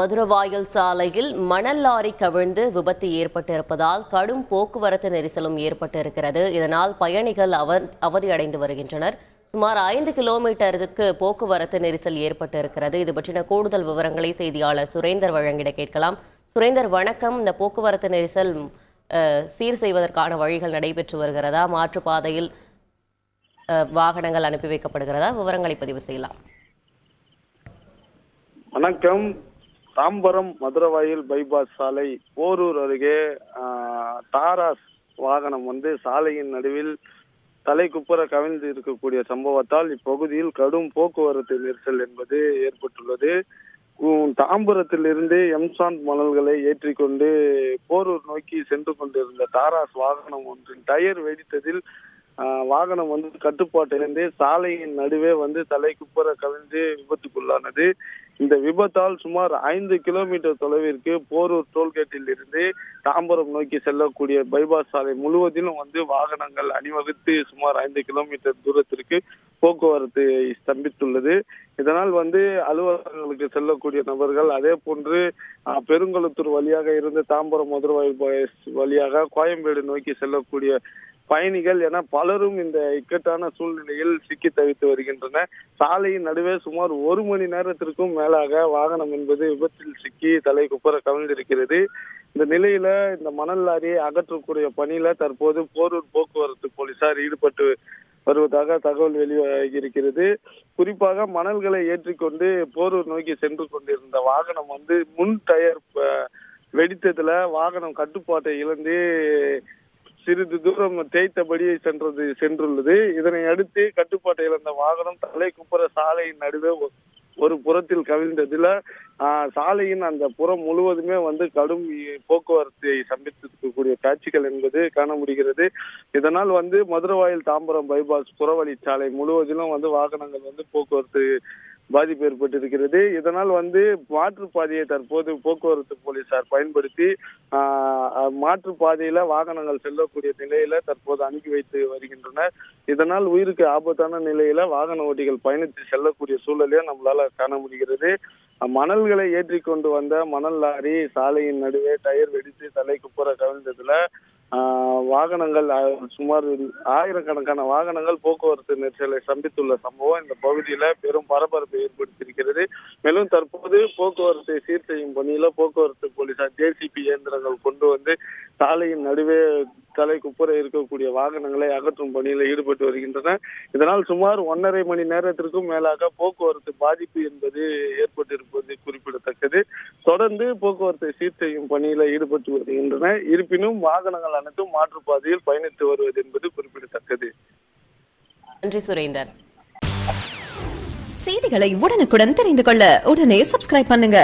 மதுரவாயல் சாலையில் மணல் லாரி கவிழ்ந்து விபத்து ஏற்பட்டிருப்பதால் கடும் போக்குவரத்து நெரிசலும் ஏற்பட்டிருக்கிறது. இதனால் பயணிகள் அவதியடைந்து வருகின்றனர். சுமார் 5 கிலோமீட்டருக்கு போக்குவரத்து நெரிசல் ஏற்பட்டிருக்கிறது. இது பற்றின கூடுதல் விவரங்களை செய்தியாளர் சுரேந்தர் வழங்கிட கேட்கலாம். சுரேந்தர், வணக்கம். இந்த போக்குவரத்து நெரிசல் சீர் செய்வதற்கான வழிகள் நடைபெற்று வருகிறதா? மாற்றுப்பாதையில் வாகனங்கள் அனுப்பி வைக்கப்படுகிறதா? விவரங்களை பதிவு செய்யலாம். வணக்கம். தாம்பரம் மதுரவாயல் பைபாஸ் சாலை போரூர் அருகே தாராஸ் வாகனம் சாலையின் நடுவில் தலைக்குப்புற கவிழ்ந்து இருக்கக்கூடிய சம்பவத்தால் இப்பகுதியில் கடும் போக்குவரத்து நெரிசல் என்பது ஏற்பட்டுள்ளது. தாம்பரத்திலிருந்து எம்சாண்ட் மணல்களை ஏற்றிக்கொண்டு போரூர் நோக்கி சென்று கொண்டிருந்த தாராஸ் வாகனம் ஒன்றின் டயர் வெடித்ததில் வாகனம் கட்டுப்பாட்டிலிருந்து சாலையின் நடுவே தலைக்குப்புற கவிழ்ந்து விபத்துக்குள்ளானது. இந்த விபத்தால் சுமார் 5 கிலோமீட்டர் தொலைவிற்கு போரூர் டோல்கேட்டில் இருந்து தாம்பரம் நோக்கி செல்லக்கூடிய பைபாஸ் சாலை முழுவதிலும் வாகனங்கள் அணிவகுத்து சுமார் 5 கிலோமீட்டர் தூரத்திற்கு போக்குவரத்து ஸ்தம்பித்துள்ளது. இதனால் அலுவலகங்களுக்கு செல்லக்கூடிய நபர்கள், அதே போன்று பெருங்குளத்தூர் வழியாக இருந்து தாம்பரம் மதுரவாயல் வழியாக கோயம்பேடு நோக்கி செல்லக்கூடிய பயணிகள் என பலரும் இந்த இக்கட்டான சூழ்நிலையில் சிக்கி தவித்து வருகின்றனர். சாலையின் நடுவே சுமார் 1 மணி நேரத்திற்கும் மேலாக வாகனம் விபத்தில் சிக்கி தலைக்குப்புற கவிழ்ந்திருக்கிறது. இந்த நிலையில இந்த மணல் லாரியை அகற்றக்கூடிய பணியில தற்போது போரூர் போக்குவரத்து போலீசார் ஈடுபட்டு வருவதாக தகவல் வெளியாகியிருக்கிறது. குறிப்பாக மணல்களை ஏற்றிக்கொண்டு போரூர் நோக்கி சென்று கொண்டிருந்த வாகனம் முன் டயர் வெடித்ததுல வாகனம் கட்டுப்பாட்டை இழந்து சிறிது தூரம் தேய்த்தபடி சென்றுள்ளது. இதனை அடுத்து கட்டுப்பாட்டை இழந்த வாகனம் தலைக்குப்புற சாலையின் நடுவே ஒரு புறத்தில் கவிழ்ந்ததுல சாலையின் அந்த புறம் முழுவதுமே கடும் போக்குவரத்தை சந்தித்திருக்கக்கூடிய காட்சிகள் என்பது காண முடிகிறது. இதனால் மதுரவாயல் தாம்பரம் பைபாஸ் புறவழி சாலை முழுவதிலும் வாகனங்கள் போக்குவரத்து பாதிப்பு ஏற்பட்டிருக்கிறது. இதனால் மாற்றுப்பாதையை தற்போது போக்குவரத்து போலீசார் பயன்படுத்தி மாற்றுப்பாதையில வாகனங்கள் செல்லக்கூடிய நிலையில தற்போது அனுப்பி வைத்து வருகின்றனர். இதனால் உயிருக்கு ஆபத்தான நிலையில வாகன ஓட்டிகள் பயணித்து செல்லக்கூடிய சூழலையும் நம்மளால காண முடிகிறது. மணல்களை ஏற்றிக்கொண்டு வந்த மணல் லாரி சாலையின் நடுவே டயர் வெடித்து தலைக்குப்புற கவிழ்ந்ததுல வாகனங்கள் சுமார் 1000கணக்கான வாகனங்கள் போக்குவரத்து நெரிசலை சந்தித்துள்ள சம்பவம் இந்த பகுதியில பெரும் பரபரப்பை ஏற்படுத்தியிருக்கிறது. மேலும் தற்போது போக்குவரத்தை சீர் செய்யும் பணியில போக்குவரத்து போலீசார் ஜேசிபி இயந்திரங்கள் கொண்டு சாலையின் நடுவே தலைக்குப்புற இருக்கக்கூடிய வாகனங்களை அகற்றும் பணியில ஈடுபட்டு வருகின்றனர். இதனால் சுமார் 1.5 மணி நேரத்திற்கும் மேலாக போக்குவரத்து பாதிப்பு என்பது ஏற்பட்டிருப்பது குறிப்பிடத்தக்கது. தொடர்ந்து போக்குவரத்தை சீர் செய்யும் பணியில ஈடுபட்டு வருகின்றனர். இருப்பினும் வாகனங்கள் அனைத்தும் மாற்றுப்பாதையில் பயணித்து வருவது என்பது குறிப்பிடத்தக்கது. நன்றி சுரேந்தர். செய்திகளை உடனுக்குடன் தெரிந்து கொள்ள உடனே சப்ஸ்கிரைப் பண்ணுங்க.